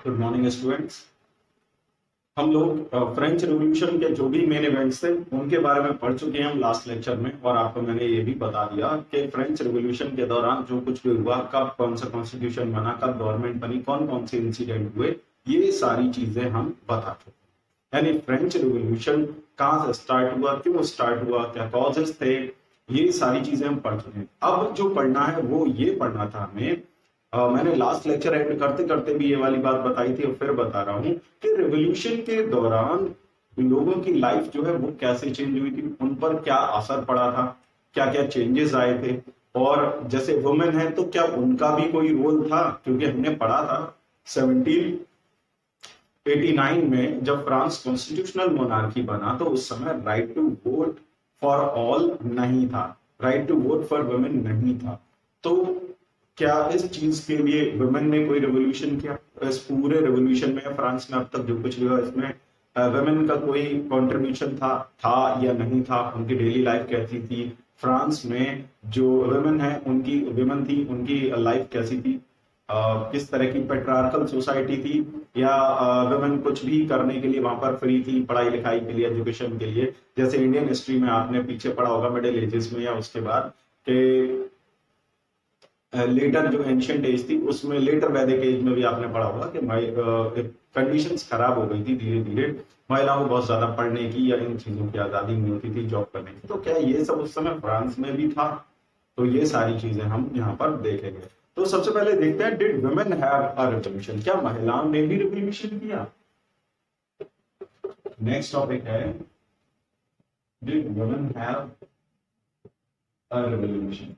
Good morning students. हम लोग French revolution के जो भी मेन इवेंट्स थे उनके बारे में पढ़ चुके हैं हम लास्ट लेक्चर में, और आपको मैंने ये भी बता दिया कि फ्रेंच रिवॉल्यूशन के दौरान जो कुछ भी हुआ, कब कौन सा कॉन्स्टिट्यूशन बना, कब गवर्नमेंट बनी, कौन कौन से इंसिडेंट हुए, ये सारी चीजें हम बता चुके हैं। यानी फ्रेंच रिवॉल्यूशन कहाँ से स्टार्ट हुआ, क्यों स्टार्ट हुआ, क्या कॉजेस थे, ये सारी चीजें हम पढ़ चुके हैं। अब जो पढ़ना है वो ये पढ़ना था हमें, मैंने लास्ट लेक्चर एंड करते करते भी ये वाली बात बताई थी और फिर बता रहा हूं कि रिवॉल्यूशन के दौरान लोगों की लाइफ जो है वो कैसे चेंज हुई थी, उन पर क्या असर पड़ा था, क्या क्या चेंजेस आए थे, और जैसे वुमेन है तो क्या उनका भी कोई रोल था, क्योंकि हमने पढ़ा था 1789 में जब फ्रांस कॉन्स्टिट्यूशनल मोनार्की बना तो उस समय right to vote for all नहीं था, right to vote for women नहीं था। तो क्या इस चीज के लिए वुमेन ने कोई रेवोल्यूशन किया? इस पूरे रेवोल्यूशन में फ्रांस में अब तक जो कुछ भी हुआ इसमें वुमेन का कोई कंट्रीब्यूशन था या नहीं था? उनकी डेली लाइफ कैसी थी? फ्रांस में जो वुमेन है उनकी वुमेन थी, उनकी लाइफ कैसी थी? किस तरह की पेट्रार्कल सोसाइटी थी, या वुमेन कुछ भी करने के लिए वहां पर फ्री थी, पढ़ाई लिखाई के लिए, एजुकेशन के लिए? जैसे इंडियन हिस्ट्री में आपने पीछे पढ़ा होगा मिडिल एजेस में या उसके बाद के लेटर जो एंशियंट एज थी उसमें, लेटर वैदिक एज में भी आपने पढ़ा होगा कि कंडीशंस खराब हो गई थी, धीरे धीरे महिलाओं को बहुत ज्यादा पढ़ने की या इन चीजों की आजादी नहीं होती थी, जॉब करने की। तो क्या ये सब उस समय फ्रांस में भी था? तो ये सारी चीजें हम यहाँ पर देखेंगे। तो सबसे पहले देखते हैं, did women have a revolution? क्या महिलाओं ने भी रिवॉल्यूशन किया? नेक्स्ट टॉपिक है, did women have a revolution?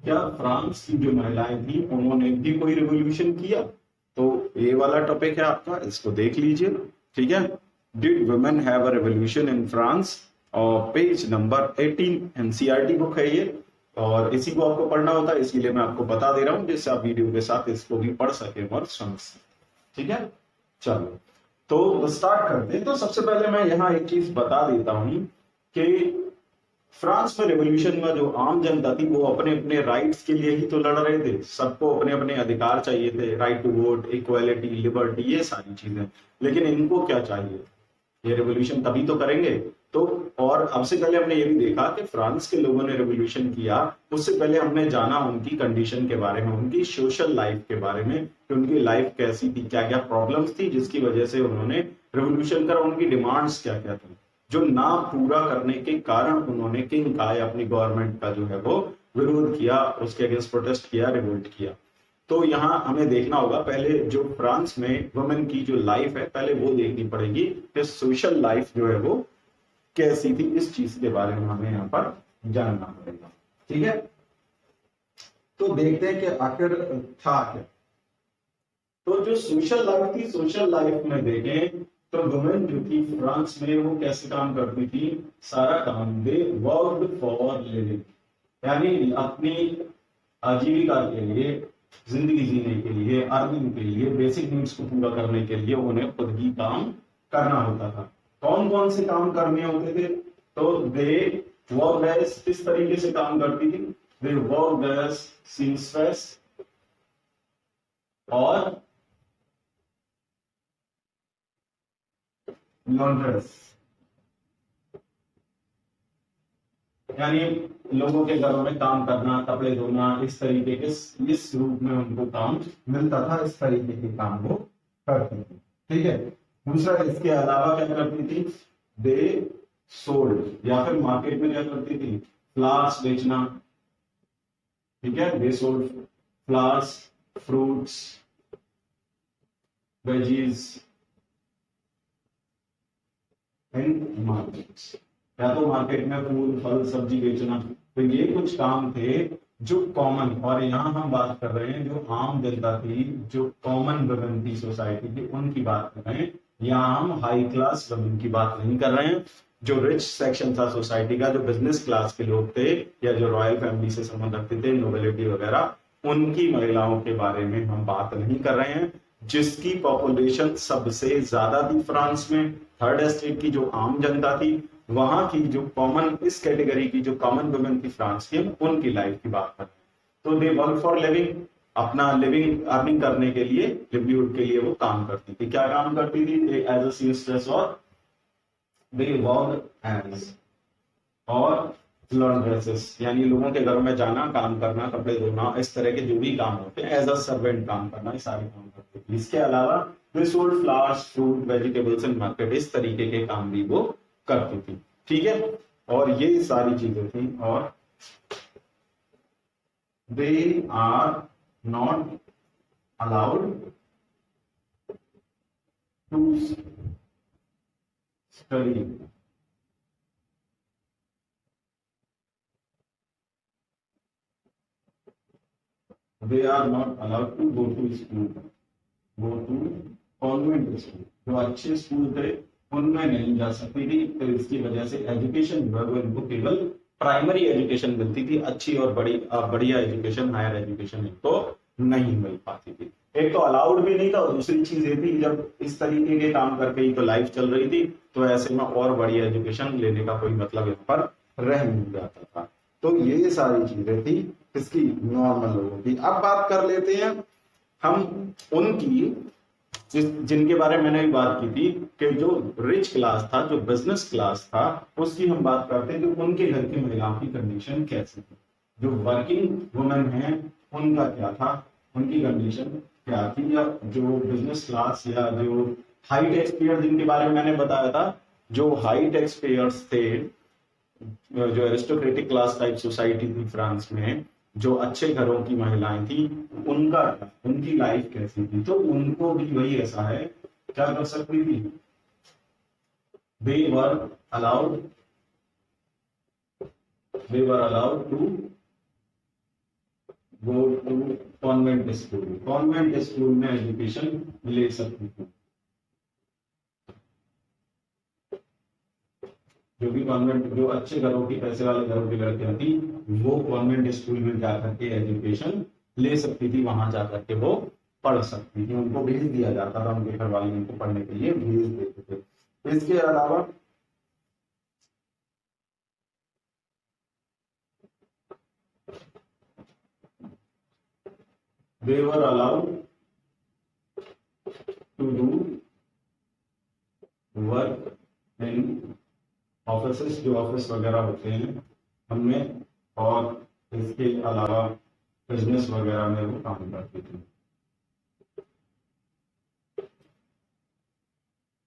क्या फ्रांस की जो महिलाएं थी उन्होंने भी कोई रिवॉल्यूशन किया? तो ये वाला टॉपिक है आपका, इसको देख लीजिए। ठीक है, did women have a revolution in France, और पेज नंबर 18 एनसीईआरटी बुक है ये, और इसी को आपको पढ़ना होता है, इसीलिए मैं आपको बता दे रहा हूं जिससे आप वीडियो के साथ इसको भी पढ़ सके और समझ सके। ठीक है, चलो तो स्टार्ट करते हैं। तो सबसे पहले मैं यहाँ एक चीज बता देता हूं कि फ्रांस में रिवॉल्यूशन में जो आम जनता थी वो अपने अपने राइट्स के लिए ही तो लड़ रहे थे, सबको अपने अपने अधिकार चाहिए थे, right to vote, equality, liberty, ये सारी चीजें। लेकिन इनको क्या चाहिए? ये रिवॉल्यूशन तभी तो करेंगे। तो और अब से पहले हमने ये भी देखा कि फ्रांस के लोगों ने रिवॉल्यूशन किया, उससे पहले हमने जाना उनकी कंडीशन के बारे में, उनकी सोशल लाइफ के बारे में, कि उनकी लाइफ कैसी थी, क्या क्या प्रॉब्लम्स थी जिसकी वजह से उन्होंने रिवॉल्यूशन करा, उनकी डिमांड्स क्या क्या थी, जो ना पूरा करने के कारण उन्होंने किंग का या अपनी गवर्नमेंट का जो है वो विरोध किया, उसके अगेंस्ट प्रोटेस्ट किया, रिवोल्ट किया। तो यहाँ हमें देखना होगा पहले जो फ्रांस में वुमेन की जो लाइफ है पहले वो देखनी पड़ेगी कि सोशल लाइफ जो है वो कैसी थी, इस चीज के बारे में हमें यहाँ पर जानना पड़ेगा। ठीक है, तो देखते हैं कि आखिर था क्या। तो जो सोशल लाइफ थी, सोशल लाइफ में देखें तो वुमेन जो थी फ्रांस में वो कैसे काम करती थी? सारा काम दे वर्कड फॉर लिविंग, यानी अपनी आजीविका के लिए, जिंदगी जीने के लिए, अर्निंग के लिए, बेसिक नीड्स को पूरा करने के लिए उन्हें खुद ही काम करना होता था। कौन कौन से काम करने होते थे? तो दे वर्क एज, किस तरीके से काम करती थी? दे वर्क एज सीमस्ट्रेस और लॉन्ड्रेस, यानी लोगों के घरों में काम करना, कपड़े धोना, इस तरीके के, इस रूप में उनको काम मिलता था, इस तरीके के काम वो करती थी। ठीक है, दूसरा इसके अलावा क्या करती थी? दे सोल्ड, या फिर मार्केट में क्या करती थी? फ्लावर्स बेचना। ठीक है, they sold flowers, fruits, veggies in markets, या तो मार्केट में फूल, फल, सब्जी बेचना। तो ये कुछ काम थे जो कॉमन, और यहाँ हम बात कर रहे हैं जो आम जनता थी, जो कॉमन वुमेन थी सोसाइटी की, उनकी बात कर रहे हैं। यहाँ हम हाई क्लास वुमेन की बात नहीं कर रहे हैं। जो रिच सेक्शन था सोसाइटी का, जो बिजनेस क्लास के लोग थे या जो रॉयल फैमिली से संबंध रखते थे, नोबिलिटी वगैरह, उनकी महिलाओं के बारे में हम बात नहीं कर रहे हैं। जिसकी पॉपुलेशन सबसे ज्यादा थी फ्रांस में, थर्ड एस्टेट की जो आम जनता थी, वहां की जो कॉमन, इस कैटेगरी की जो कॉमन वुमेन थी फ्रांस की, उनकी लाइफ की बात कर रहे हैं। तो दे वर्क फॉर लिविंग, अपना लिविंग अर्निंग करने के लिए, लिवलीहुड के लिए वो काम करती थी। क्या काम करती थी? एज अ सीमस्ट्रेस और दे वर्क एज और लॉन्ड्रेसेस, यानी लोगों के घरों में जाना, काम करना, कपड़े धोना, इस तरह के जो भी काम होते हैं, एज अ सर्वेंट काम करना, ये सारे काम करते थे। इसके अलावा वे sold flowers, fruit, vegetables in market, इस तरीके के काम भी वो करती थी। ठीक है, और ये सारी चीजें थी। और they are not allowed to study, they are not allowed to go to school, go to convent school. जो अच्छे स्कूल थे उनमें नहीं जा सकती थी, तो इसकी वजह से एजुकेशन जो है वो इनको केवल प्राइमरी एजुकेशन मिलती थी, अच्छी और बढ़िया एजुकेशन, हायर एजुकेशन इनको नहीं मिल पाती थी। एक तो अलाउड भी नहीं था, और दूसरी चीज ये थी जब इस तरीके के काम करके ही तो लाइफ चल रही थी, तो ऐसे में और बढ़िया एजुकेशन लेने का कोई मतलब यहाँ पर रह नहीं जाता था। तो ये सारी चीजें थी इसकी, नॉर्मल लोगों की। अब बात कर लेते हैं हम उनकी, जिनके बारे में मैंने भी बात की थी कि जो रिच क्लास था, जो बिजनेस क्लास था, उसकी हम बात करते हैं कि उनके घर की महिलाओं की कंडीशन कैसी थी। जो वर्किंग वुमेन है उनका क्या था, उनकी कंडीशन क्या थी, या जो बिजनेस क्लास या जो हाई टैक्स पेयर जिनके बारे में मैंने बताया था, जो हाई टैक्स पेयर्स थे, जो एरिस्टोक्रेटिक क्लास टाइप सोसाइटी थी फ्रांस में, जो अच्छे घरों की महिलाएं थी, उनका उनकी लाइफ कैसी थी। तो उनको भी वही ऐसा है, क्या कर सकती थी? They were allowed to go to convent school, convent school में एजुकेशन ले सकती थी। जो भी कॉन्वेंट, जो अच्छे घरों की, पैसे वाले घरों की लड़कियां थी, वो कॉन्वेंट स्कूल में जाकर के एजुकेशन ले सकती थी, वहां जाकर के वो पढ़ सकती थी। उनको भेज दिया जाता था, उनके घर वाले उनको पढ़ने के लिए भेज देते थे। इसके अलावा they were allowed to do work in office, जो ऑफिस वगैरह होते हैं उनमें, और इसके अलावा बिजनेस वगैरह में वो काम करती थी।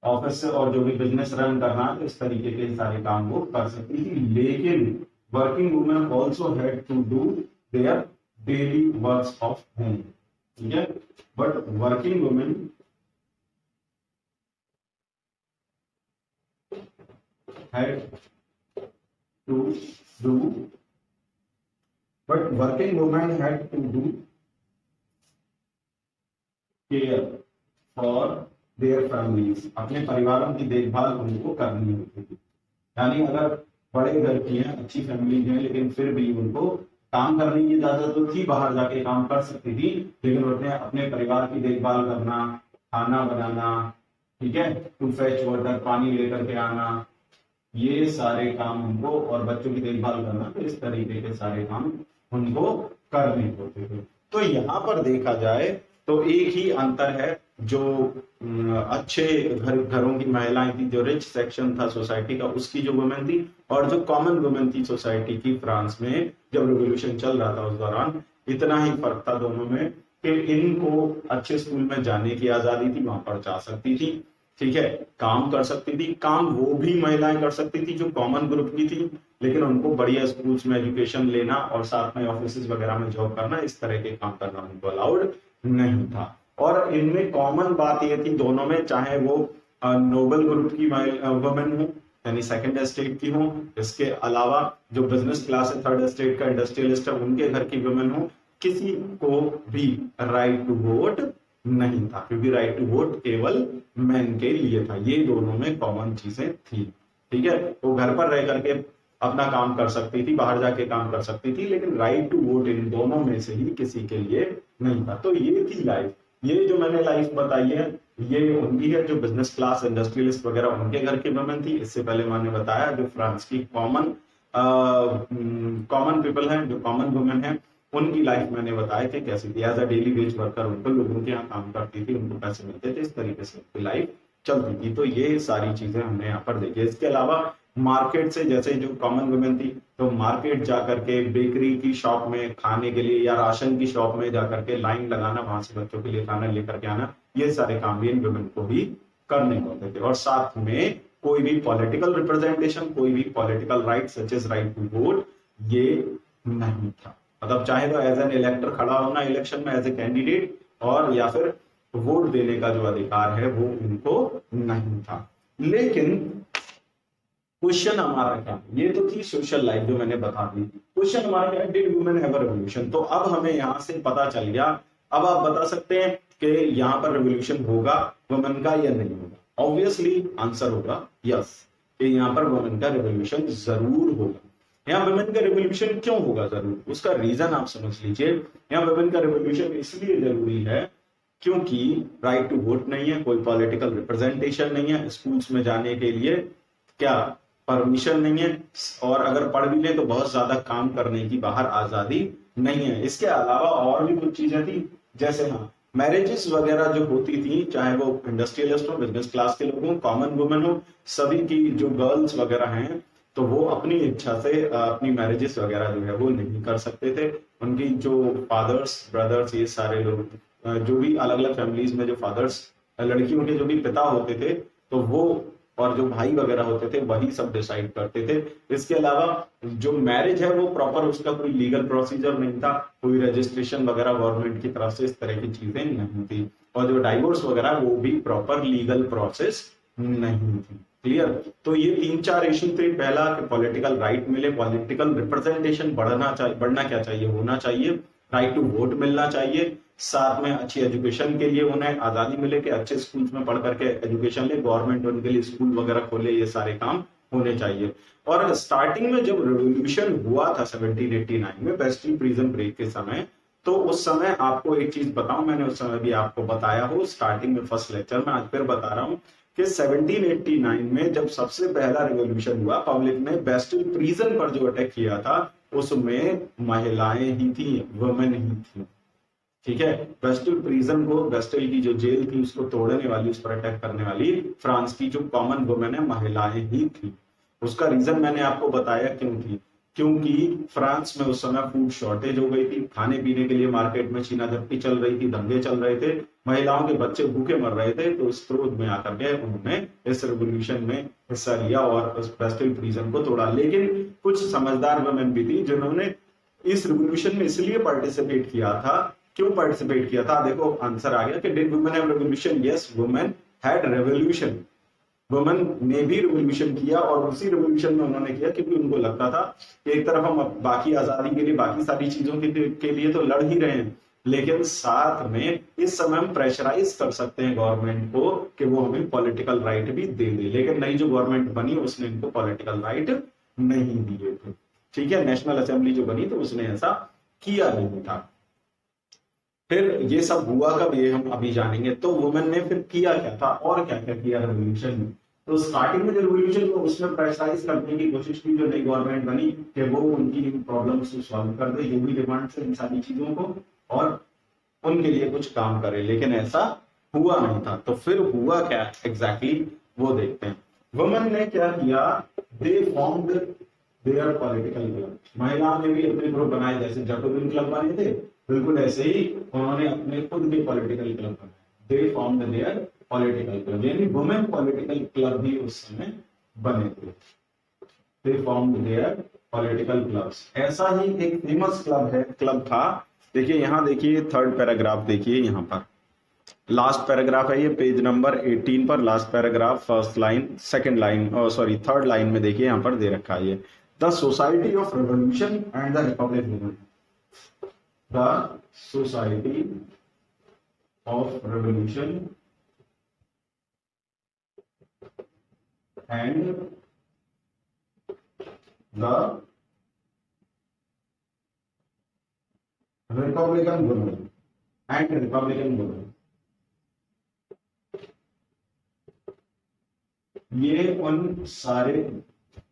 ऑफिस से और जो भी बिजनेस रन करना, इस तरीके के सारे काम वो कर सकती थी। लेकिन working women also had to do their daily works of home. ठीक है, but working women had to do, but working women had to do care for their families, अपने परिवारों की देखभाल उनको करनी होती थी। यानी अगर बड़े घर की हैं, अच्छी फैमिली हैं, लेकिन फिर भी उनको काम करने की इजाजत तो थी, बाहर जाके काम कर सकती थी, लेकिन उन्हें अपने परिवार की देखभाल करना, खाना बनाना, ठीक है, टू फेच वाटर, पानी लेकर के आना, ये सारे काम उनको, और बच्चों की देखभाल करना, तो इस तरीके के सारे काम उनको करने होते थे। तो यहाँ पर देखा जाए तो एक ही अंतर है, जो अच्छे घरों की महिलाएं थी, जो रिच सेक्शन था सोसाइटी का, उसकी जो वुमेन थी, और जो कॉमन वुमेन थी सोसाइटी की, फ्रांस में जब रिवोल्यूशन चल रहा था उस दौरान, इतना ही फर्क था दोनों में कि इनको अच्छे स्कूल में जाने की आजादी थी, वहां पर जा सकती थी, ठीक है, काम कर सकती थी। काम वो भी महिलाएं कर सकती थी जो कॉमन ग्रुप की थी, लेकिन उनको बढ़िया स्कूल्स में एजुकेशन लेना और साथ में ऑफिस वगैरह में जॉब करना, इस तरह के काम करना उनको अलाउड नहीं था। और इनमें कॉमन बात ये थी दोनों में, चाहे वो नोबल ग्रुप की वुमेन हो, यानी सेकंड एस्टेट की हो, इसके अलावा जो बिजनेस क्लास है, थर्ड एस्टेट का इंडस्ट्रियलिस्ट है, उनके घर की वुमेन हो, किसी को भी राइट टू वोट नहीं था, क्योंकि राइट टू वोट केवल मेन के लिए था। ये दोनों में कॉमन चीजें थी। ठीक है, वो घर पर रह करके अपना काम कर सकती थी, बाहर जाके काम कर सकती थी, लेकिन राइट टू वोट इन दोनों में से ही किसी के लिए नहीं था। तो ये थी लाइफ। ये जो मैंने लाइफ बताई है, ये उनकी है जो बिजनेस क्लास, इंडस्ट्रियलिस्ट वगैरह उनके घर की वुमेन थी। इससे पहले मैंने बताया जो फ्रांस की कॉमन पीपल है, जो कॉमन वुमेन है, उनकी लाइफ मैंने बताया कि कैसी थी। As a daily wage worker उनको लोगों के यहाँ काम करती थी, उनको पैसे मिलते थे, इस तरीके से उनकी लाइफ चलती थी। तो ये सारी चीजें हमने यहाँ पर देखी। इसके अलावा मार्केट से, जैसे जो कॉमन वुमेन थी, तो मार्केट जाकर के बेकरी की शॉप में खाने के लिए या राशन की शॉप में जाकर के लाइन लगाना, वहां से बच्चों के लिए खाना लेकर के आना, ये सारे काम भी इन वुमेन को भी करने होते थे। और साथ में कोई भी पॉलिटिकल रिप्रेजेंटेशन, कोई भी political right such as right to vote, ये नहीं था। मतलब चाहे तो एज एन इलेक्टर खड़ा होना इलेक्शन में एज ए कैंडिडेट, और या फिर वोट देने का जो अधिकार है वो उनको नहीं था। लेकिन क्वेश्चन हमारा क्या, ये तो थी सोशल लाइफ जो मैंने बता दी। क्वेश्चन हमारा क्या है, did women have a revolution? तो अब हमें यहां से पता चल गया। अब आप बता सकते हैं कि यहाँ पर रेवोल्यूशन होगा वुमेन का या नहीं होगा। ऑब्वियसली आंसर होगा यस, कि यहाँ पर वुमेन का रेवोल्यूशन जरूर होगा। यहाँ वुमेन का रेवोल्यूशन क्यों होगा जरूर, उसका रीजन आप समझ लीजिए। यहाँ वुमेन का रेवोल्यूशन इसलिए जरूरी है क्योंकि राइट टू वोट नहीं है, कोई पॉलिटिकल रिप्रेजेंटेशन नहीं है, स्कूल्स में जाने के लिए क्या परमिशन नहीं है, और अगर पढ़ भी ले तो बहुत ज्यादा काम करने की बाहर आजादी नहीं है। इसके अलावा और भी कुछ चीजें थी, जैसे हाँ मैरिजेस वगैरह जो होती थी, चाहे वो इंडस्ट्रियलिस्ट हो, बिजनेस क्लास के लोग हो, कॉमन वुमेन हो, सभी की जो गर्ल्स वगैरह हैं, तो वो अपनी इच्छा से अपनी मैरिजेस वगैरह जो है वो नहीं कर सकते थे। उनकी जो फादर्स, ब्रदर्स, ये सारे लोग जो भी अलग अलग फैमिलीज में जो फादर्स, लड़कियों के जो भी पिता होते थे, तो वो और जो भाई वगैरह होते थे वही सब डिसाइड करते थे। इसके अलावा जो मैरिज है वो प्रॉपर, उसका कोई लीगल प्रोसीजर नहीं था, कोई रजिस्ट्रेशन वगैरह गवर्नमेंट की तरफ से इस तरह की चीजें नहीं थी, और जो डाइवोर्स वगैरह वो भी प्रॉपर लीगल प्रोसेस नहीं थी। क्लियर? तो ये 3-4 इशू थे। पहला कि पॉलिटिकल राइट मिले, पॉलिटिकल रिप्रेजेंटेशन बढ़ना क्या चाहिए, होना चाहिए, राइट टू वोट मिलना चाहिए, साथ में अच्छी एजुकेशन के लिए उन्हें आजादी मिले कि अच्छे स्कूल्स में पढ़ करके एजुकेशन ले, गवर्नमेंट उनके लिए स्कूल वगैरह खोले, ये सारे काम होने चाहिए। और स्टार्टिंग में जब रेवोल्यूशन हुआ था 1789 में, बेस्टिल प्रिजन ब्रेक के समय, तो उस समय आपको एक चीज बताऊं, मैंने उस समय भी आपको बताया हो स्टार्टिंग में फर्स्ट लेक्चर में, आज फिर बता रहा हूं कि 1789 में जब सबसे पहला रेवोल्यूशन हुआ, पब्लिक ने बेस्टिल प्रिजन पर जो अटैक किया था उसमें महिलाएं ही थी, वुमेन ही थी। ठीक है, बेस्टिल प्रिजन को, बेस्टिल की जो जेल थी उसको तोड़ने वाली, उस पर अटैक करने वाली फ्रांस की जो कॉमन वुमेन है, महिलाएं ही थी। उसका रीजन मैंने आपको बताया क्यों थी, क्योंकि फ्रांस में उस समय फूड शॉर्टेज हो गई थी, खाने पीने के लिए मार्केट में छीना-झपटी चल रही थी, दंगे चल रहे थे, महिलाओं के बच्चे भूखे मर रहे थे। तो इस क्रोध में आकर के उन्होंने इस रेवोल्यूशन में हिस्सा लिया और उस बेस्टिल प्रिजन को तोड़ा। लेकिन कुछ समझदार वुमेन भी थी जिन्होंने इस रेवोल्यूशन में इसलिए पार्टिसिपेट किया था। क्यों पार्टिसिपेट किया था? देखो आंसर आ गया कि did women have revolution? Yes, women had revolution. Women ने भी रेवोल्यूशन किया, और उसी रेवोल्यूशन में उन्होंने किया क्योंकि उनको लगता था कि एक तरफ हम बाकी आजादी के लिए, बाकी सारी चीजों के लिए तो लड़ ही रहे हैं, लेकिन साथ में इस समय हम प्रेशराइज कर सकते हैं गवर्नमेंट को कि वो हमें पॉलिटिकल राइट भी दे दे। लेकिन नई जो गवर्नमेंट बनी उसने इनको पॉलिटिकल राइट नहीं दिए थे। ठीक है, नेशनल असेंबली जो बनी तो उसने ऐसा किया नहीं था। फिर ये सब हुआ कब, ये हम अभी जानेंगे। तो वुमेन ने फिर किया क्या था और क्या क्या किया रेवोल्यूशन में? तो स्टार्टिंग में जो रेवोल्यूशन को उसमें प्रेशराइज करने की कोशिश की जो नई गवर्नमेंट बनी कि वो उनकी प्रॉब्लम्स को सॉल्व कर दे, जो भी डिमांड्स है इन सारी चीजों को, और उनके लिए कुछ काम करे। लेकिन ऐसा हुआ नहीं था। तो फिर हुआ क्या एग्जैक्टली वो देखते हैं। वुमेन ने क्या किया, दे फॉर्म्ड देयर पॉलिटिकल क्लब। महिलाओं ने भी अपने ग्रुप बनाए, जैसे जैकोबिन क्लब बने थे, बिल्कुल ऐसे ही उन्होंने अपने खुद के पॉलिटिकल क्लब बनाए। दे फॉर्म्ड देयर पॉलिटिकल क्लब, यानी वुमेन पॉलिटिकल क्लब भी उस समय बने थे। दे फॉर्म्ड देयर पॉलिटिकल क्लब्स। ऐसा ही एक फेमस क्लब था। देखिए यहाँ देखिए, थर्ड पैराग्राफ देखिए, यहाँ पर लास्ट पैराग्राफ है ये, पेज नंबर 18 पर last paragraph, first line, second line, sorry third line में देखिए यहाँ पर दे रखा है ये, the society of revolution and the Republic movement. The society of revolution and the Republican movement and Republican movement, ये उन सारे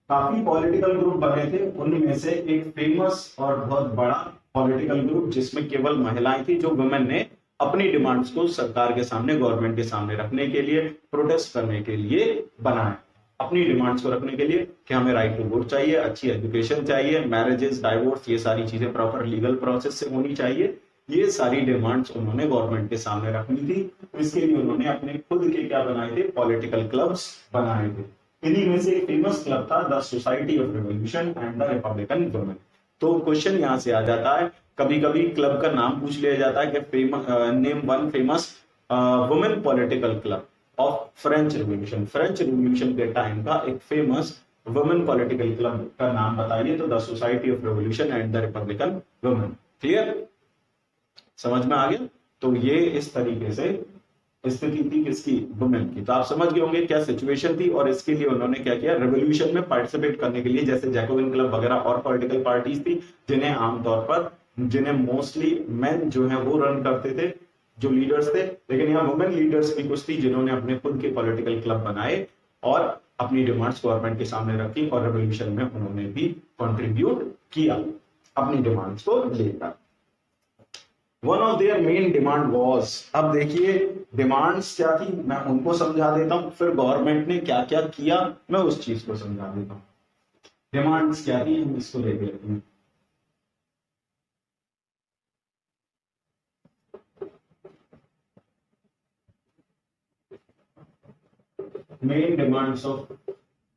काफी पॉलिटिकल ग्रुप बने थे, उनमें से एक फेमस और बहुत बड़ा पॉलिटिकल ग्रुप जिसमें केवल महिलाएं थी, जो वुमेन ने अपनी डिमांड्स को सरकार के सामने, गवर्नमेंट के सामने रखने के लिए, प्रोटेस्ट करने के लिए बनाए, अपनी डिमांड्स को रखने के लिए कि हमें राइट टू वोट चाहिए, अच्छी एजुकेशन चाहिए, मैरिजेस, डाइवोर्स, ये सारी चीजें प्रॉपर लीगल प्रोसेस से होनी चाहिए। ये सारी डिमांड्स उन्होंने गवर्नमेंट के सामने रखनी थी। इसके लिए उन्होंने अपने खुद के क्या बनाए थे, पॉलिटिकल क्लब्स बनाए थे। इन्हीं में से एक फेमस क्लब था the society of revolution and the Republican women. तो क्वेश्चन यहां से आ जाता है, कभी कभी क्लब का नाम पूछ लिया जाता है कि name one famous women political club of French revolution. French revolution के टाइम का एक फेमस वुमेन पॉलिटिकल क्लब का नाम बताइए, तो the society of revolution and the Republican women. Clear, समझ में आ गया? तो ये इस तरीके से स्थिति थी किसकी, वुमेन की। तो आप समझ गए होंगे क्या सिचुएशन थी, और इसके लिए उन्होंने क्या किया, रेवोल्यूशन में पार्टिसिपेट करने के लिए, जैसे जैकोबिन क्लब वगैरह और पॉलिटिकल पार्टीज थी जिन्हें आमतौर पर, जिन्हें मोस्टली मेन जो है वो रन करते थे, जो लीडर्स थे, लेकिन यहाँ वुमेन लीडर्स भी कुछ थी जिन्होंने अपने खुद के पॉलिटिकल क्लब बनाए और अपनी डिमांड्स गवर्नमेंट के सामने रखी, और रेवोल्यूशन में उन्होंने भी कंट्रीब्यूट किया अपनी डिमांड्स को लेकर। One of their main demand was, अब देखिए डिमांड्स क्या थी, मैं उनको समझा देता हूं, फिर गवर्नमेंट ने क्या क्या किया मैं उस चीज को समझा देता हूं। डिमांड्स क्या थी, हम इसको लेके लेते हैं। मेन डिमांड्स ऑफ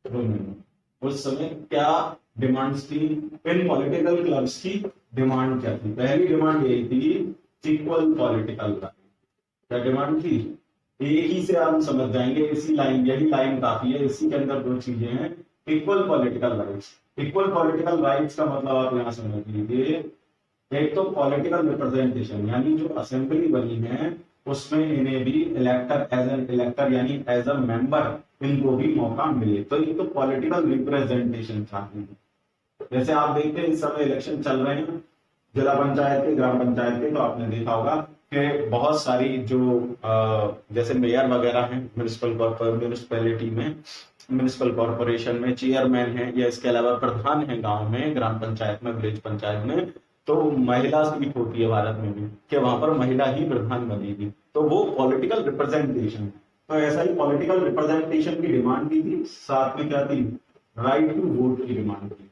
वुमेन, उस समय क्या डिमांड्स थी, इन पॉलिटिकल क्लब्स की डिमांड क्या थी? पहली डिमांड यही थी, इक्वल पॉलिटिकल राइट। क्या डिमांड थी? एक ही से हम समझ जाएंगे, इसी लाइन, यही लाइन काफी है, इसी के अंदर दो चीजें हैं, equal political rights. Equal political rights का मतलब आप यहां समझ लीजिए, एक तो पॉलिटिकल रिप्रेजेंटेशन, यानी जो असेंबली बनी है उसमें इन्हें भी इलेक्टर, एज एन इलेक्टर यानी एज अ मेंबर, इनको भी मौका मिले। तो ये तो पॉलिटिकल रिप्रेजेंटेशन चाहते हैं। जैसे आप देखते हैं इस समय इलेक्शन चल रहे हैं जिला पंचायत के, ग्राम पंचायत के, तो आपने देखा होगा कि बहुत सारी जो जैसे मेयर वगैरह हैं म्यूनिसिपैलिटी में, म्यूनिसिपल कॉर्पोरेशन में चेयरमैन है, या इसके अलावा प्रधान है गांव में, ग्राम पंचायत में, विलेज पंचायत में, तो महिला सीट होती है भारत में भी कि वहां पर महिला ही प्रधान बनेगी। तो वो पॉलिटिकल रिप्रेजेंटेशन है। तो ऐसा ही पॉलिटिकल रिप्रेजेंटेशन की डिमांड की थी, साथ में क्या थी, राइट टू वोट की डिमांड थी,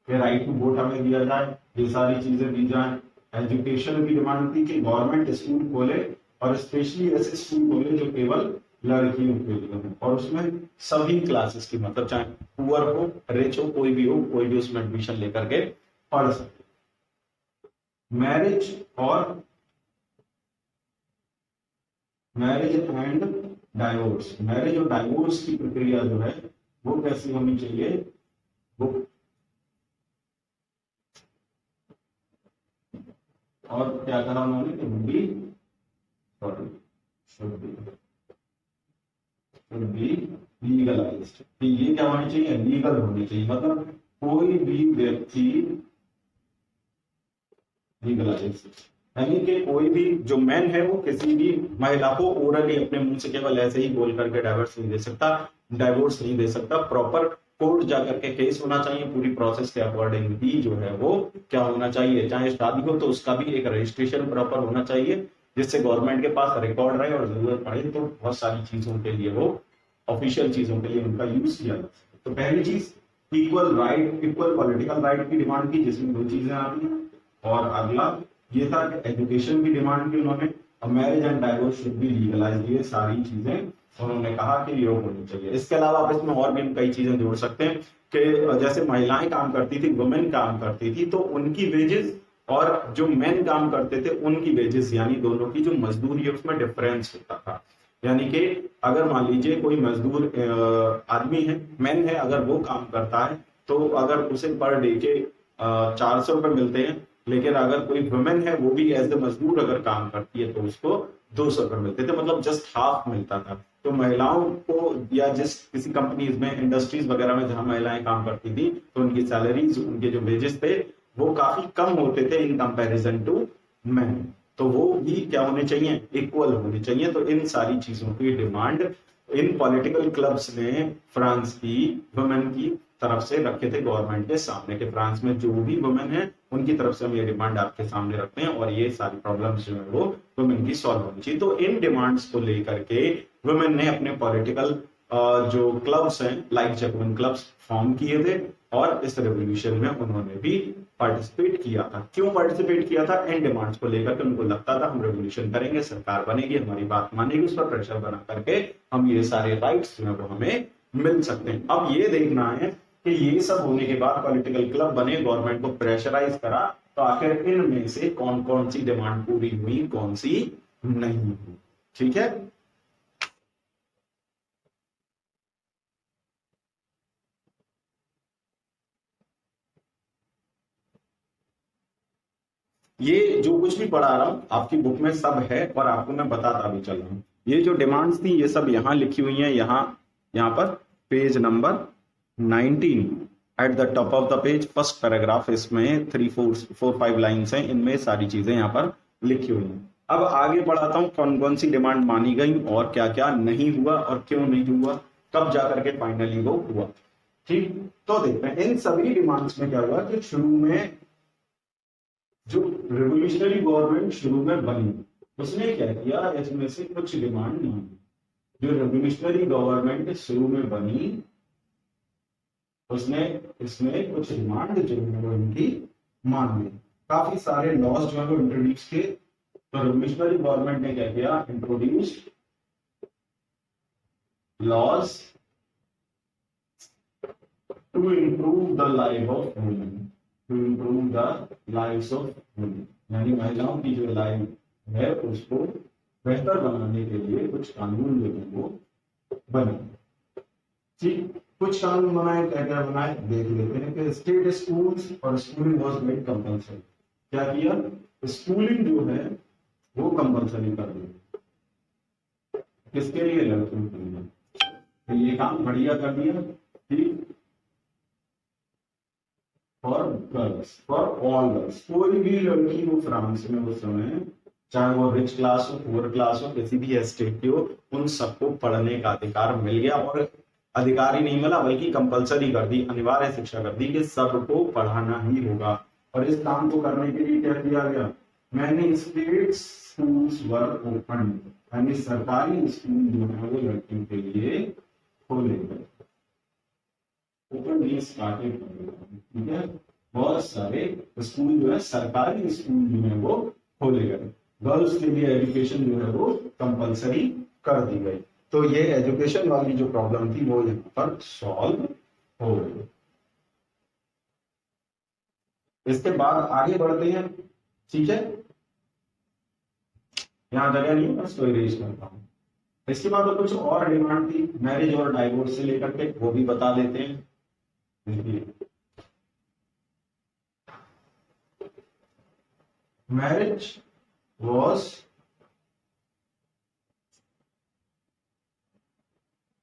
राइट टू वोट हमें दिया जाए, ये सारी चीजें दी जाए। एजुकेशन की डिमांड थी कि गवर्नमेंट स्कूल खोले, और स्पेशली ऐसे स्कूल खोले जो केवल लड़कियों के लिए हो, और उसमें सभी क्लासेस की, मतलब चाहे पुअर हो, रिच हो, कोई भी हो, कोई भी उसमें एडमिशन लेकर के पढ़ सके। मैरिज एंड डाइवोर्स, मैरिज और डाइवोर्स की प्रक्रिया जो है वो कैसी होनी चाहिए, वो और क्या कहा उन्होंने, शुड बी लीगलाइज्ड। ये क्या होनी चाहिए, लीगल होनी चाहिए, मतलब कोई भी व्यक्ति लीगलाइज्ड, यानी कि कोई भी जो मैन है वो किसी भी महिला को ओरली अपने मुंह से केवल ऐसे ही बोल करके डाइवोर्स नहीं दे सकता, डाइवोर्स नहीं दे सकता। प्रॉपर कोर्ट जाकर के केस होना चाहिए, पूरी प्रोसेस के अकॉर्डिंग ही जो है वो क्या होना चाहिए, चाहे शादी हो तो उसका भी एक रजिस्ट्रेशन प्रॉपर होना चाहिए, जिससे गवर्नमेंट के पास रिकॉर्ड रहे, और जरूरत पड़े तो बहुत सारी चीजों के लिए वो ऑफिशियल चीजों के लिए उनका यूज किया जा सकता। तो पहली चीज equal right, equal political right की डिमांड की, जिसमें दो चीजें आती हैं, और अगला ये था कि एजुकेशन की डिमांड की उन्होंने, marriage and divorce should be legalised, ये सारी चीजें उन्होंने कहा कि ये होनी चाहिए। इसके अलावा आप इसमें और भी हम कई चीजें जोड़ सकते हैं कि जैसे महिलाएं काम करती थी, वुमेन काम करती थी, तो उनकी वेजेस और जो मेन काम करते थे उनकी वेजेस, यानी दोनों की जो मजदूरी है उसमें डिफरेंस होता था। यानी कि अगर मान लीजिए कोई मजदूर आदमी है, मैन है, अगर वो काम करता है तो अगर उसे पर डे के 400 रुपए मिलते हैं, लेकिन अगर कोई वुमेन है वो भी एज ए मजदूर अगर काम करती है तो उसको 200 रुपए मिलते थे, मतलब जस्ट हाफ मिलता था। तो महिलाओं को, या जिस किसी कंपनीज में, इंडस्ट्रीज वगैरह में जहां महिलाएं काम करती थी, तो उनकी सैलरीज, उनके जो वेजेस थे वो काफी कम होते थे इन कंपैरिजन टू मैन। तो वो भी क्या होने चाहिए, इक्वल होने चाहिए। तो इन सारी चीजों की डिमांड इन पॉलिटिकल क्लब्स ने फ्रांस की वुमेन की तरफ से रखे थे गवर्नमेंट के सामने कि फ्रांस में जो भी वुमेन है उनकी तरफ से हम ये डिमांड आपके सामने रखते हैं और ये सारी प्रॉब्लम्स जो है वो वुमेन की सॉल्व होनी चाहिए। तो इन डिमांड्स को लेकर के वुमेन ने अपने पॉलिटिकल जो क्लब्स हैं लाइक जैकबिन क्लब्स फॉर्म किए थे और इस रेवोल्यूशन में उन्होंने भी पार्टिसिपेट किया था। क्यों पार्टिसिपेट किया था? इन डिमांड्स को लेकर के उनको लगता था हम रेवोल्यूशन करेंगे, सरकार बनेगी, हमारी बात मानेगी, उस पर प्रेशर बना करके हम ये सारे राइट्स जो है वो हमें मिल सकते हैं। अब ये देखना है कि ये सब होने के बाद पॉलिटिकल क्लब बने, गवर्नमेंट को प्रेशराइज करा, तो आखिर इनमें से कौन कौन सी डिमांड पूरी हुई, कौन सी नहीं हुई। ठीक है, ये जो कुछ भी पढ़ा रहा हूं आपकी बुक में सब है और आपको मैं बताता भी चल रहा हूं। ये जो डिमांड्स थी ये सब यहां लिखी हुई हैं, यहां पर page number 19 at the top of the page first paragraph, इसमें 3-4-5 लाइन्स हैं, इनमें सारी चीजें यहां पर लिखी हुई हैं। अब आगे बढ़ाता हूं कौन कौन सी डिमांड मानी गई और क्या क्या नहीं हुआ और क्यों नहीं हुआ, कब जाकर के फाइनली वो हुआ। ठीक, तो देखते हैं इन सभी डिमांड्स में क्या हुआ कि शुरू में जो रिवोल्यूशनरी गवर्नमेंट शुरू में बनी उसने क्या किया, इसमें से कुछ डिमांड मानी। जो रिवोल्यूशनरी गवर्नमेंट शुरू में बनी उसने इसमें कुछ डिमांड जो है वो इनकी मान ली। काफी सारे लॉज जो है वो इंट्रोड्यूस किए। तो रिवोल्यूशनरी गवर्नमेंट ने क्या किया, introduce laws to improve the life of women, to improve the lives of women, यानी महिलाओं की जो लाइफ है उसको बेहतर बनाने के लिए कुछ कानून जो है वो बने। ठीक, कुछ कानून बनाए, क्या क्या बनाए देख लेते हैं कि स्टेट स्कूल्स और स्कूलिंग वाज मेड कंपल्सरी। क्या किया, स्कूलिंग जो है वो कंपल्सरी कर दी। किसके लिए? लड़कियों के लिए। तो ये काम बढ़िया कर दिया। ठीक, for girls, for all girls, कोई भी लड़की हो फ्रांस में उस समय, चाहे वो रिच क्लास हो, पुअर क्लास हो, किसी भी एस्टेट की हो, उन सबको पढ़ने का अधिकार मिल गया। और अधिकार ही नहीं मिला बल्कि कंपलसरी कर दी, अनिवार्य शिक्षा कर दी कि सबको पढ़ाना ही होगा। और इस काम को करने के लिए क्या किया गया, मैनी स्टेट स्कूल्स वर ओपन, यानी सरकारी स्कूल जो है वो लड़कियों के लिए खोले गए। ओपन नहीं स्टार्टेड, ठीक है, बहुत सारे स्कूल जो है सरकारी स्कूल जो है वो खोले गए। गर्ल्स के लिए एजुकेशन जो है वो कंपलसरी कर दी गई। तो ये एजुकेशन वाली जो प्रॉब्लम थी वो यहाँ पर सॉल्व हो गई। इसके बाद आगे बढ़ते हैं। ठीक है, यहां जगह नहीं है, बस तो इरेज करता हूं। इसके बाद कुछ और डिमांड थी मैरिज और डाइवोर्स से लेकर के, वो भी बता देते हैं। Marriage was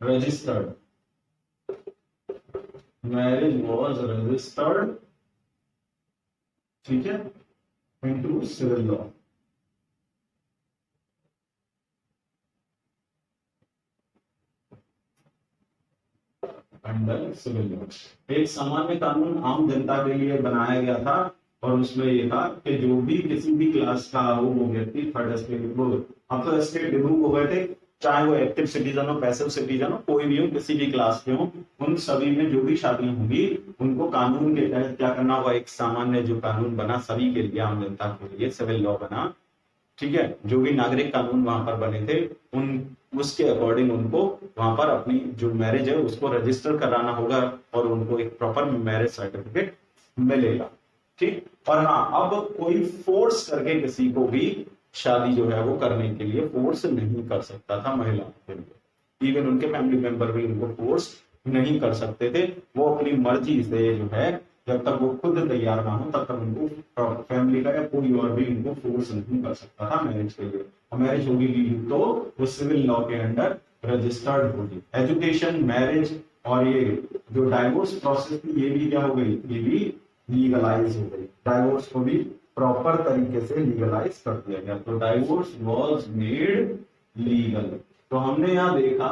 registered, marriage was registered, ठीक है, into civil law। Under civil law एक सामान्य कानून आम जनता के लिए बनाया गया था और उसमें यह था कि जो भी किसी भी क्लास का हो वो व्यक्ति थर्ड स्टेट, अब तो स्टेट रिमूव हो गए थे, चाहे वो एक्टिव सिटीजन हो, पैसिव सिटीजन हो, कोई भी हो, किसी भी क्लास के हो, उन सभी में जो भी शादियां होंगी उनको कानून के तहत क्या करना होगा, एक सामान्य जो कानून बना सभी के लिए, आम जनता के लिए सिविल लॉ बना। ठीक है, जो भी नागरिक कानून वहां पर बने थे उन उसके अकॉर्डिंग उनको वहां पर अपनी जो मैरिज है उसको रजिस्टर कराना होगा और उनको एक प्रॉपर मैरिज सर्टिफिकेट मिलेगा। ठीक, और हाँ, अब कोई फोर्स करके किसी को भी शादी जो है वो करने के लिए फोर्स नहीं कर सकता था महिलाओं के लिए। इवन उनके फैमिली मेंबर भी उनको फोर्स नहीं कर सकते थे। वो अपनी मर्जी से जो है, जब तक वो खुद तैयार ना हो तब तक उनको फैमिली का या कोई और भी उनको फोर्स नहीं कर सकता था मैरिज के लिए। मैरिज होगी तो वो सिविल लॉ के अंडर रजिस्टर्ड होगी। एजुकेशन, मैरिज और ये जो डाइवोर्स प्रोसेस थी ये भी क्या हो गई, ये भी लीगलाइज हो गई। डाइवोर्स को भी प्रॉपर तरीके से लीगलाइज कर दिया गया। तो डाइवोर्स वॉज मेड लीगल। तो हमने यहाँ देखा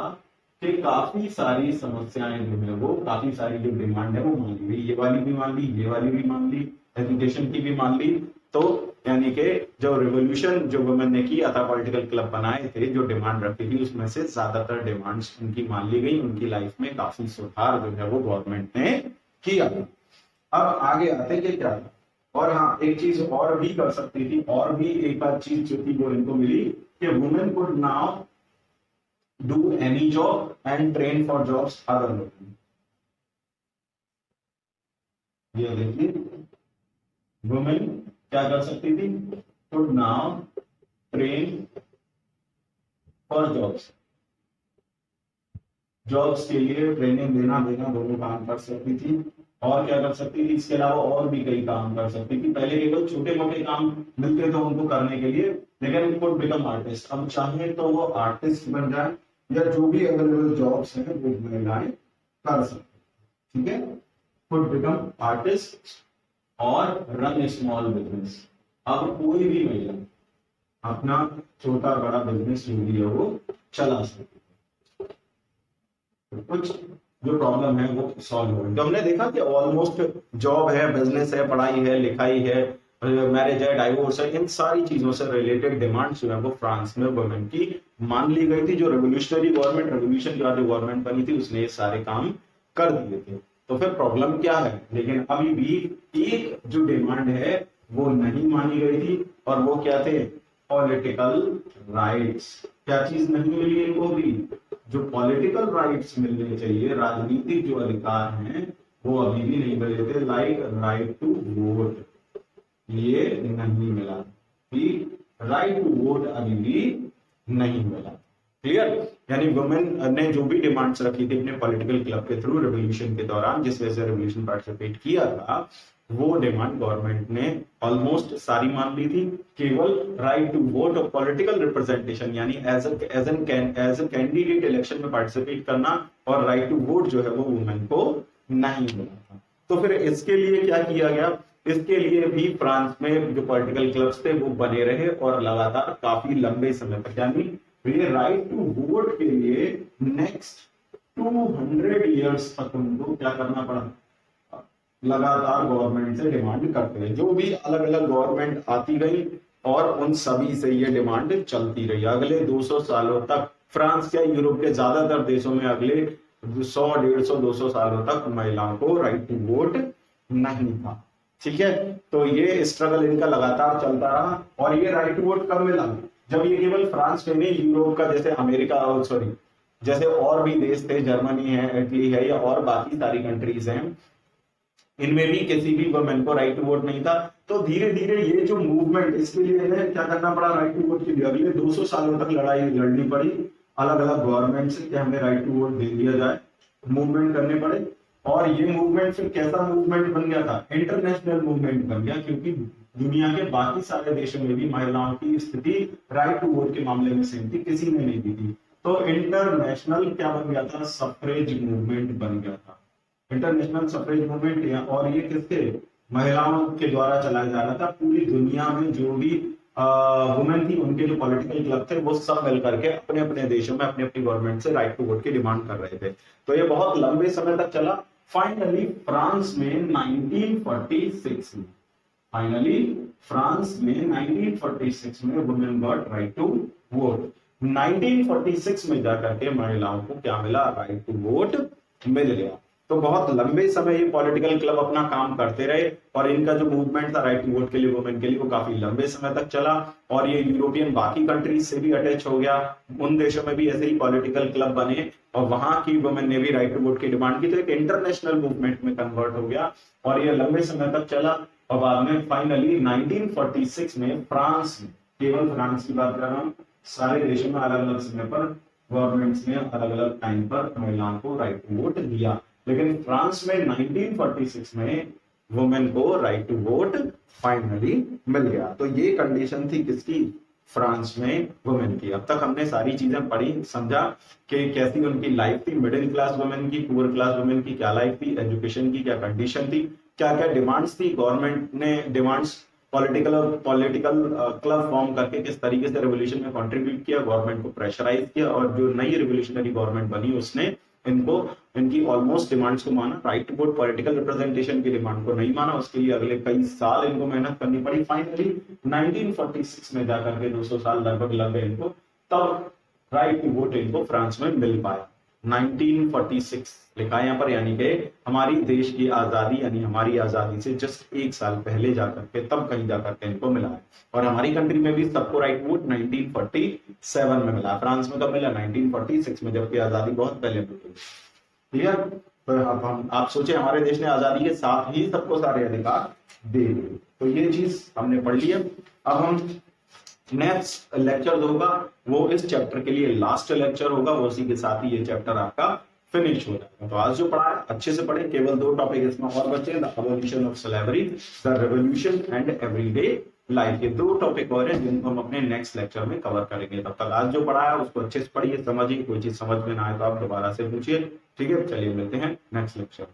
कि काफी सारी समस्याएं जो है वो, काफी सारी जो डिमांड है वो मान ली गई, ये वाली भी मान ली, ये वाली भी मान ली, एजुकेशन की भी मान ली। तो यानी कि जो रिवोल्यूशन जो वुमेन ने किया था, पॉलिटिकल क्लब बनाए थे, जो डिमांड रखी थी उसमें से ज्यादातर डिमांड्स उनकी मान ली गई, उनकी लाइफ में काफी सुधार जो है वो गवर्नमेंट ने किया। अब आगे आते कि क्या, और हाँ एक चीज और भी कर सकती थी, और भी एक बार चीज जो थी वो इनको मिली कि women could now do any job and train for jobs other than, ये देखिए वुमेन क्या कर सकती थी, could now train for jobs, jobs के लिए ट्रेनिंग देना दोनों काम कर सकती थी। और क्या कर सकती थी, इसके अलावा और भी कई काम कर सकती थी। पहले केवल छोटे मोटे काम मिलते थे उनको करने के लिए, लेकिन कुड बिकम आर्टिस्ट, अब चाहे तो वो आर्टिस्ट बन जाए या जो भी अवेलेबल जॉब्स हैं वो महिलाएं कर सकते, ठीक है। कुड बिकम आर्टिस्ट और रन स्मॉल बिजनेस, अब कोई भी महिला अपना छोटा बड़ा बिजनेस जो भी है वो चला सकती है, तो कुछ जो प्रॉब्लम है वो सॉल्व हो। तो हमने देखा कि ऑलमोस्ट जॉब है, बिजनेस है, पढ़ाई है, लिखाई है, मैरिज है, डाइवोर्स है, इन सारी चीजों से रिलेटेड डिमांड्स जो है वो फ्रांस में वुमेन की मान ली गई थी। जो रेवोल्यूशनरी गवर्नमेंट, रेवोल्यूशन के बाद जो गवर्नमेंट बनी थी उसने ये सारे काम कर दिए थे। तो फिर प्रॉब्लम क्या है, लेकिन अभी भी एक जो डिमांड है वो नहीं मानी गई थी, और वो क्या थे, पॉलिटिकल राइट्स। क्या चीज नहीं मिली इनको भी, जो पॉलिटिकल राइट्स मिलने चाहिए, राजनीतिक जो अधिकार हैं वो अभी भी नहीं मिले थे, लाइक राइट टू वोट, ये नहीं मिला, राइट टू वोट अभी भी नहीं मिला। क्लियर, यानी वुमेन ने जो भी डिमांड्स रखी थी अपने पॉलिटिकल क्लब के थ्रू रेवोल्यूशन के दौरान, जिस वजह से रेवोल्यूशन पार्टिसिपेट किया था, वो डिमांड गवर्नमेंट ने ऑलमोस्ट सारी मान ली थी। केवल राइट टू वोट और पॉलिटिकल रिप्रेजेंटेशन, यानी एज ए कैंडिडेट इलेक्शन में पार्टिसिपेट करना, और राइट टू वोट जो है वो वुमेन को नहीं मिला था। तो फिर इसके लिए क्या किया गया, इसके लिए भी फ्रांस में जो पॉलिटिकल क्लब्स थे वो बने रहे और लगातार काफी लंबे समय तक, यानी ये राइट टू वोट के लिए नेक्स्ट 200 इयर्स तक उनको क्या करना पड़ा, लगातार गवर्नमेंट से डिमांड करते रहे। जो भी अलग अलग गवर्नमेंट आती गई और उन सभी से ये डिमांड चलती रही अगले 200 सालों तक। फ्रांस क्या, यूरोप के ज्यादातर देशों में अगले 100, 150, 200 सालों तक महिलाओं को राइट टू वोट नहीं था, ठीक है। तो ये स्ट्रगल इनका लगातार चलता रहा, और ये राइट टू वोट कब मिला, जब ये केवल फ्रांस में नहीं, यूरोप का जैसे अमेरिका, सॉरी जैसे और भी देश थे, जर्मनी है, इटली है, या और बाकी सारी कंट्रीज हैं, इनमें भी किसी भी वुमेन को राइट टू वोट नहीं था। तो धीरे धीरे ये जो मूवमेंट, इसके लिए इन्हें क्या करना पड़ा, राइट टू वोट के लिए अगले 200 सालों तक लड़ाई लड़नी पड़ी अलग अलग गवर्नमेंट से कि हमें राइट टू वोट दे दिया जाए, मूवमेंट करने पड़े। और ये मूवमेंट फिर कैसा मूवमेंट बन गया था, इंटरनेशनल मूवमेंट बन गया, क्योंकि दुनिया के बाकी सारे देशों में भी महिलाओं की स्थिति राइट टू वोट के मामले में सेम थी, किसी ने नहीं दी थी। तो इंटरनेशनल क्या बन गया था, सफ्रेज मूवमेंट बन गया था, इंटरनेशनल सफ्रेज मूवमेंट। और ये किसके, महिलाओं के द्वारा चलाया जा रहा था। पूरी दुनिया में जो भी वुमेन थी, उनके जो पॉलिटिकल क्लब थे वो सब मिल करके अपने अपने देशों में अपने अपनी गवर्नमेंट से राइट टू वोट की डिमांड कर रहे थे। तो ये बहुत लंबे समय तक चला। फाइनली फ्रांस में 1946 में, फाइनली फ्रांस में 1946 में women got right to vote. 1946 में जाकर के महिलाओं को क्या मिला, राइट टू वोट मिल गया। तो बहुत लंबे समय ये पॉलिटिकल क्लब अपना काम करते रहे, और इनका जो मूवमेंट था राइट टू वोट के लिए, वुमेन के लिए, वो काफी लंबे समय तक चला। और ये यूरोपियन बाकी कंट्रीज से भी अटैच हो गया, उन देशों में भी ऐसे ही पॉलिटिकल क्लब बने, और वहां की वुमेन ने भी राइट टू वोट की डिमांड की, तो एक इंटरनेशनल मूवमेंट में कन्वर्ट हो गया, और ये लंबे समय तक चला। और बाद में फाइनली 1946 में फ्रांस में, केवल फ्रांस की बात कर रहा हूँ, सारे देशों में अलग अलग समय पर गवर्नमेंट्स ने अलग अलग टाइम पर महिलाओं को राइट टू वोट दिया। लेकिन फ्रांस में 1946 में वुमेन को राइट टू वोट फाइनली मिल गया। तो ये कंडीशन थी किसकी, फ्रांस में वुमेन की। अब तक हमने सारी चीजें पढ़ी, समझा कि कैसी उनकी लाइफ थी, मिडिल क्लास वुमेन की, पुअर क्लास वुमेन की क्या लाइफ थी, एजुकेशन की क्या कंडीशन थी, क्या क्या डिमांड्स थी, गवर्नमेंट ने डिमांड्स पॉलिटिकल क्लब फॉर्म करके किस तरीके से रेवोल्यूशन में कंट्रीब्यूट किया, गवर्नमेंट को प्रेशराइज किया, और जो नई रिवोल्यूशनरी गवर्नमेंट बनी उसने इनकी ऑलमोस्ट डिमांड्स को माना, right to vote, political representation की डिमांड को नहीं माना। उसके लिए अगले कई साल इनको मेहनत करनी पड़ी। फाइनली 1946 में जाकर के 200 साल लगभग लग गए इनको, तब राइट टू वोट इनको फ्रांस में मिल पाया। 1946 लिखा है यहाँ पर, यानी कि हमारी देश की आजादी, यानी हमारी आजादी से जस्ट एक साल पहले जाकर के, तब कहीं जाकर के इनको मिला है। और हमारी कंट्री में भी सबको राइट वोट 1947 में मिला। फ्रांस में कब मिला? 1946 में, जबकि आजादी बहुत पहले मिली। क्लियर? तो अब आप सोचे हमारे देश ने आजादी के साथ ही सबको सारे अधिकार दे दिए, तो ये चीज हमने पढ़ ली है। अब हम नेक्स्ट लेक्चर जो होगा वो इस चैप्टर के लिए लास्ट लेक्चर होगा, उसी के साथ ही ये चैप्टर आपका फिनिश हो जाएगा। तो आज जो पढ़ा है अच्छे से पढ़े, केवल 2 टॉपिक इसमें और बचे, the evolution of slavery, the revolution and everyday life. ये 2 टॉपिक और हैं जिनको हम अपने नेक्स्ट लेक्चर में कवर करेंगे। तब तक आज जो पढ़ा है उसको अच्छे से पढ़िए, समझिए, कोई चीज समझ में ना आए तो आप दोबारा से पूछिए। ठीक है, चलिए मिलते हैं नेक्स्ट लेक्चर।